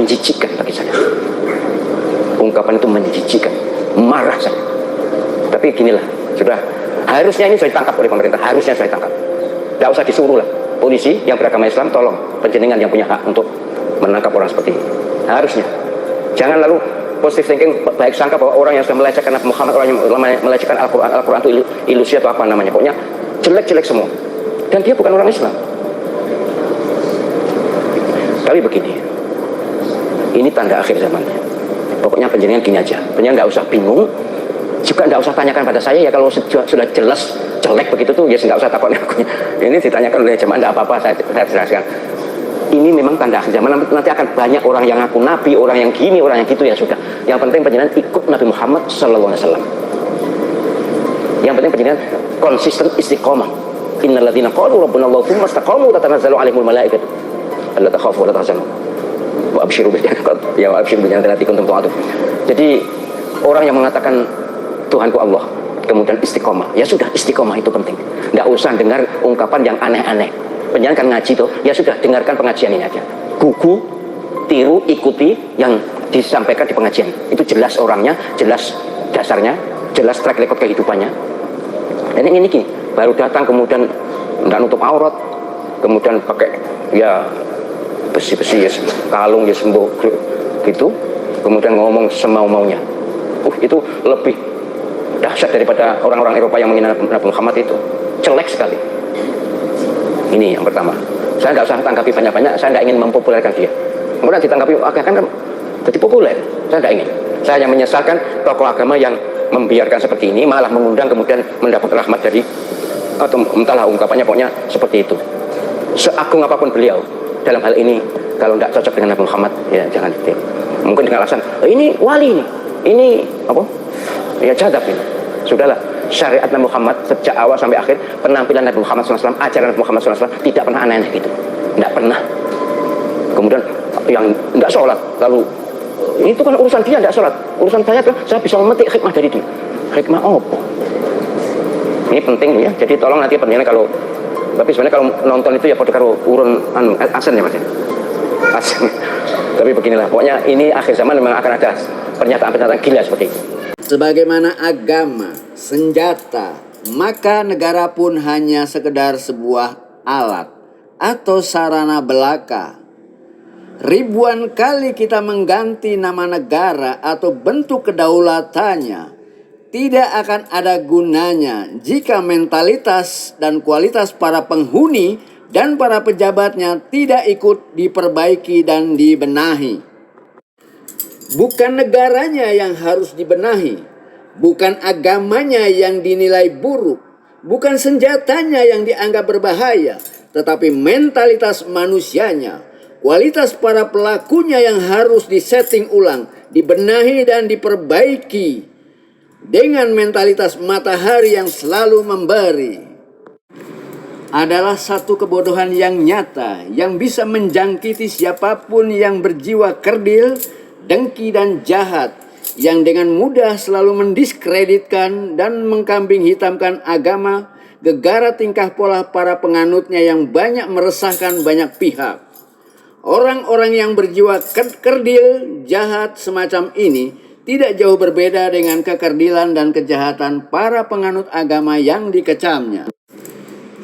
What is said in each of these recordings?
menjijikkan bagi saya. Ungkapan itu menjijikkan, marah saya. Tapi ginilah, sudah harusnya ini sudah ditangkap oleh pemerintah, harusnya sudah ditangkap. Tidak usah disuruh lah. Polisi yang beragama Islam, tolong penjenengan yang punya hak untuk menangkap orang seperti ini. Harusnya. Jangan lalu positive thinking, baik sangka bahwa orang yang sudah melecehkan Nabi Muhammad, orang yang melecehkan Al-Quran itu ilusi atau apa namanya. Pokoknya jelek-jelek semua. Dan dia bukan orang Islam. Tapi begini, ini tanda akhir zamannya. Pokoknya penjenengan gini aja, penjenengan nggak usah bingung, juga nggak usah tanyakan pada saya ya, kalau sudah jelas jelek begitu tuh ya nggak usah takut aku. Ini ditanyakan oleh jemaah, nggak apa-apa, saya jelaskan. Ini memang tanda akhir zaman, nanti akan banyak orang yang ngaku nabi, orang yang gini, orang yang gitu, ya sudah. Yang penting penjenengan ikut Nabi Muhammad SAW. Yang penting penjenengan konsisten istiqomah. Innal ladzina qalu rabbuna Allah tsumma istaqamu tatanazzalu alaihimul malaikatu alla takhafu wa la tahzanu wa abshiru bil jannati kuntum tu'adun. Jadi orang yang mengatakan Tuhanku Allah kemudian istiqomah, ya sudah, istiqomah itu penting. Nggak usah dengar ungkapan yang aneh-aneh. Penjangan kan ngaji tuh, ya sudah, dengarkan pengajian ini aja. Gugu, tiru, ikuti yang disampaikan di pengajian. Itu jelas orangnya, jelas dasarnya, jelas track record kehidupannya. Dan ini gini, baru datang kemudian nggak nutup aurat, kemudian pakai ya besi-besi ya, kalung ya sembuh gitu, kemudian ngomong semau-maunya. Itu lebih dahsyat daripada orang-orang Eropa yang menghina Nabi Muhammad itu. Jelek sekali. Ini yang pertama. Saya nggak usah tanggapi banyak-banyak, saya nggak ingin mempopulerkan dia. Kemudian ditanggapi kan jadi populer. Saya nggak ingin. Saya hanya menyesalkan tokoh agama yang membiarkan seperti ini, malah mengundang kemudian mendapat rahmat dari, atau entahlah ungkapannya, pokoknya seperti itu. Seagung apapun beliau dalam hal ini, kalau tidak cocok dengan Nabi Muhammad, ya jangan ditiru. Mungkin dengan alasan ini wali ini apa? Ya jadab ini. Sudahlah, syariat Nabi Muhammad sejak awal sampai akhir, penampilan Nabi Muhammad SAW, ajaran Nabi Muhammad SAW tidak pernah aneh-aneh gitu, tidak pernah. Kemudian yang tidak sholat, lalu itu kan urusan dia, tidak sholat. Urusan saya kan, saya bisa memetik hikmah dari dia. Hikmah apa? Ini penting ya. Jadi tolong nanti pendengar kalau, tapi sebenarnya kalau nonton itu ya pada karo urun asen ya mas ya. Asen. Tapi beginilah, pokoknya ini akhir zaman memang akan ada pernyataan-pernyataan gila seperti itu. Sebagaimana agama, senjata, maka negara pun hanya sekedar sebuah alat atau sarana belaka. Ribuan kali kita mengganti nama negara atau bentuk kedaulatannya, tidak akan ada gunanya jika mentalitas dan kualitas para penghuni dan para pejabatnya tidak ikut diperbaiki dan dibenahi. Bukan negaranya yang harus dibenahi, bukan agamanya yang dinilai buruk, bukan senjatanya yang dianggap berbahaya, tetapi mentalitas manusianya, kualitas para pelakunya yang harus disetting ulang, dibenahi dan diperbaiki dengan mentalitas matahari yang selalu memberi. Adalah satu kebodohan yang nyata yang bisa menjangkiti siapapun yang berjiwa kerdil, dengki dan jahat, yang dengan mudah selalu mendiskreditkan dan mengkambing hitamkan agama, gegara tingkah pola para penganutnya yang banyak meresahkan banyak pihak. Orang-orang yang berjiwa kerdil, jahat semacam ini tidak jauh berbeda dengan kekerdilan dan kejahatan para penganut agama yang dikecamnya.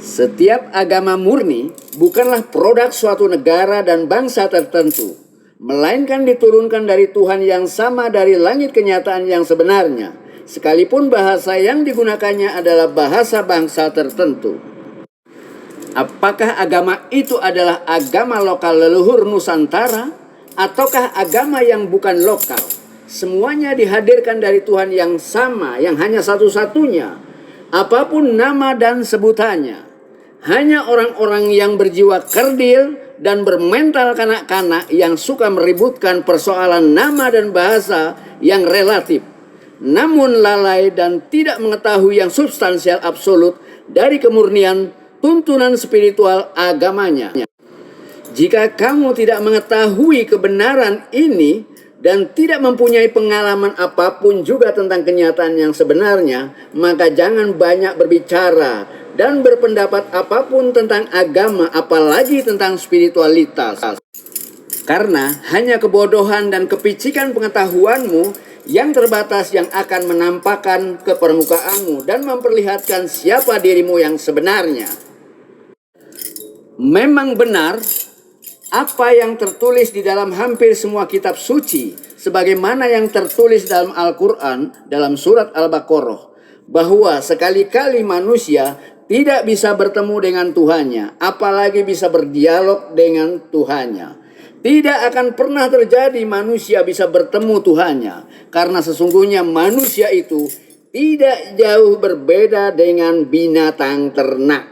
Setiap agama murni bukanlah produk suatu negara dan bangsa tertentu, melainkan diturunkan dari Tuhan yang sama dari langit kenyataan yang sebenarnya, sekalipun bahasa yang digunakannya adalah bahasa bangsa tertentu. Apakah agama itu adalah agama lokal leluhur Nusantara, ataukah agama yang bukan lokal? Semuanya dihadirkan dari Tuhan yang sama, yang hanya satu-satunya, apapun nama dan sebutannya. Hanya orang-orang yang berjiwa kerdil dan bermental kanak-kanak yang suka meributkan persoalan nama dan bahasa yang relatif, namun lalai dan tidak mengetahui yang substansial absolut dari kemurnian tuntunan spiritual agamanya. Jika kamu tidak mengetahui kebenaran ini dan tidak mempunyai pengalaman apapun juga tentang kenyataan yang sebenarnya, maka jangan banyak berbicara dan berpendapat apapun tentang agama, apalagi tentang spiritualitas. Karena hanya kebodohan dan kepicikan pengetahuanmu yang terbatas yang akan menampakkan kepermukaanmu dan memperlihatkan siapa dirimu yang sebenarnya. Memang benar apa yang tertulis di dalam hampir semua kitab suci, sebagaimana yang tertulis dalam Al-Quran dalam surat Al-Baqarah, bahwa sekali-kali manusia tidak bisa bertemu dengan Tuhannya, apalagi bisa berdialog dengan Tuhannya. Tidak akan pernah terjadi manusia bisa bertemu Tuhannya, karena sesungguhnya manusia itu tidak jauh berbeda dengan binatang ternak.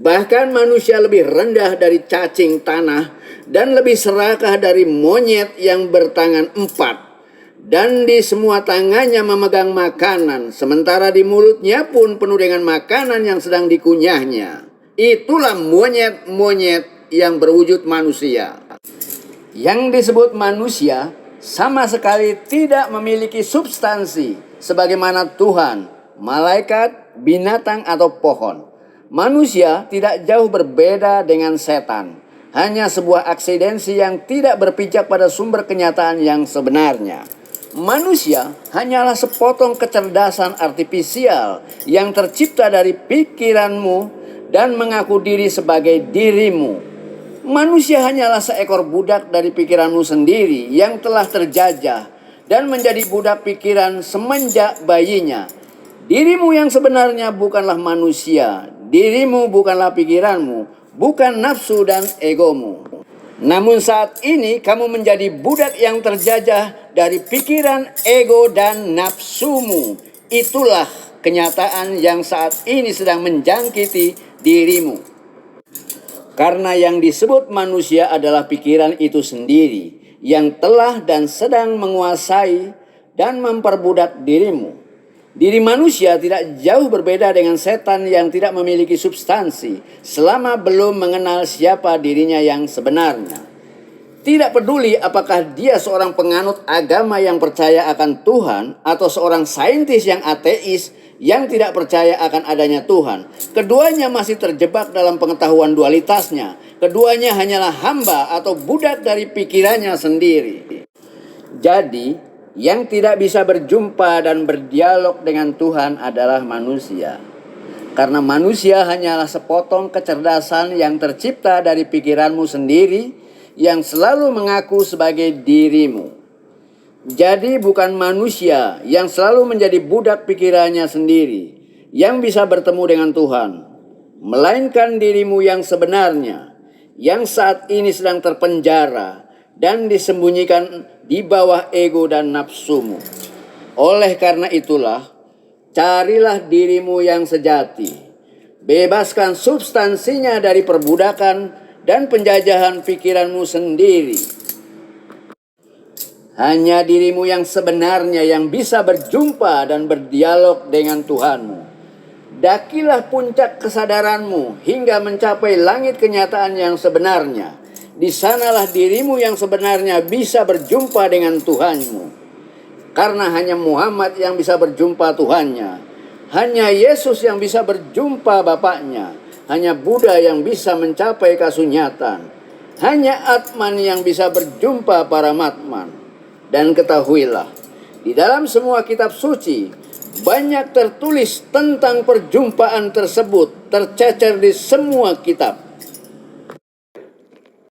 Bahkan manusia lebih rendah dari cacing tanah dan lebih serakah dari monyet yang bertangan 4. Dan di semua tangannya memegang makanan, sementara di mulutnya pun penuh dengan makanan yang sedang dikunyahnya. Itulah monyet-monyet yang berwujud manusia. Yang disebut manusia sama sekali tidak memiliki substansi sebagaimana Tuhan, malaikat, binatang atau pohon. Manusia tidak jauh berbeda dengan setan, hanya sebuah aksidensi yang tidak berpijak pada sumber kenyataan yang sebenarnya. Manusia hanyalah sepotong kecerdasan artifisial yang tercipta dari pikiranmu dan mengaku diri sebagai dirimu. Manusia hanyalah seekor budak dari pikiranmu sendiri yang telah terjajah dan menjadi budak pikiran semenjak bayinya. Dirimu yang sebenarnya bukanlah manusia, dirimu bukanlah pikiranmu, bukan nafsu dan egomu. Namun saat ini kamu menjadi budak yang terjajah dari pikiran, ego, dan nafsumu. Itulah kenyataan yang saat ini sedang menjangkiti dirimu. Karena yang disebut manusia adalah pikiran itu sendiri yang telah dan sedang menguasai dan memperbudak dirimu. Diri manusia tidak jauh berbeda dengan setan yang tidak memiliki substansi selama belum mengenal siapa dirinya yang sebenarnya. Tidak peduli apakah dia seorang penganut agama yang percaya akan Tuhan atau seorang saintis yang ateis yang tidak percaya akan adanya Tuhan. Keduanya masih terjebak dalam pengetahuan dualitasnya. Keduanya hanyalah hamba atau budak dari pikirannya sendiri. Jadi, yang tidak bisa berjumpa dan berdialog dengan Tuhan adalah manusia. Karena manusia hanyalah sepotong kecerdasan yang tercipta dari pikiranmu sendiri yang selalu mengaku sebagai dirimu. Jadi bukan manusia yang selalu menjadi budak pikirannya sendiri yang bisa bertemu dengan Tuhan, melainkan dirimu yang sebenarnya, yang saat ini sedang terpenjara dan disembunyikan di bawah ego dan nafsumu. Oleh karena itulah, carilah dirimu yang sejati. Bebaskan substansinya dari perbudakan dan penjajahan pikiranmu sendiri. Hanya dirimu yang sebenarnya yang bisa berjumpa dan berdialog dengan Tuhanmu. Dakilah puncak kesadaranmu hingga mencapai langit kenyataan yang sebenarnya. Di sanalah dirimu yang sebenarnya bisa berjumpa dengan Tuhanmu. Karena hanya Muhammad yang bisa berjumpa Tuhannya. Hanya Yesus yang bisa berjumpa Bapaknya. Hanya Buddha yang bisa mencapai kasunyatan. Hanya Atman yang bisa berjumpa para Matman. Dan ketahuilah, di dalam semua kitab suci, banyak tertulis tentang perjumpaan tersebut, tercecer di semua kitab.